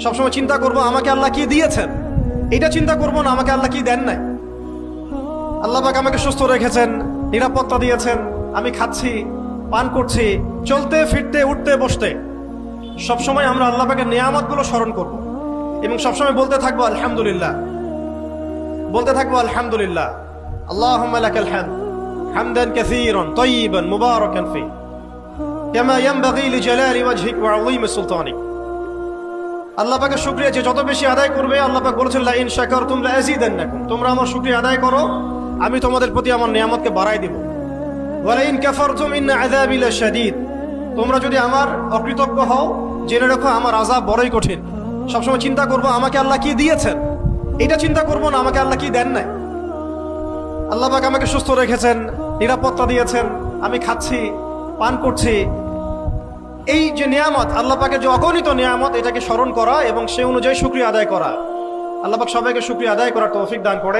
সবসময় চিন্তা করব আমাকে আল্লাহ কি দিয়েছেন, এটা চিন্তা করব না আমাকে আল্লাহ কি দেন নাই। আল্লাহ পাক আমাকে সুস্থ রেখেছেন, নিরাপত্তা দিয়েছেন, আমি খাচ্ছি, পান করছি, চলতে ফিরতে উঠতে বসতে সবসময় আমরা আল্লাহ পাকের নিয়ামতগুলো স্মরণ করব এবং সবসময় বলতে থাকবো আলহামদুলিল্লাহ, বলতে থাকবো আলহামদুলিল্লাহ। আল্লাহুম্মা লাকাল হামদ হামদান কাসীরান তাইয়িবান মুবারাকান ফি কামা ইয়ানবাগি লিজালালি ওয়াজহিক ওয়া আযীমি সুলতানিক। আল্লাহ পাকের শুকরিয়া যে যত বেশি আদায় করবে, আল্লাহ পাক বলেছেন লা ইন শাকারতুম লা আযীদান্নাকুম, তোমরা আমার শুকরিয়া আদায় করো আমি তোমাদের প্রতি আমার নিয়ামতকে বাড়াই দেব। ওয়া লা ইন কাফারতুম ইন্না আযাবি লাশাদীদ, তোমরা যদি আমার অকৃতজ্ঞ হও জেনে রাখো আমার আযাব বড়ই কঠিন। সবসময় চিন্তা করব আমাকে আল্লাহ কি দিয়েছেন, এটা চিন্তা করব না আমাকে আল্লাহ কি দেন নাই। আল্লাহ পাক আমাকে সুস্থ রেখেছেন, নিরাপত্তা দিয়েছেন, আমি খাচ্ছি, পান করছি। এই যে নিয়ামত, আল্লাহ পাকের যে অগণিত নিয়ামত, এটাকে স্মরণ করা এবং সে অনুযায়ী শুকরিয়া আদায় করা। আল্লাহ পাক সবাইকে শুকরিয়া আদায় করার তৌফিক দান করে।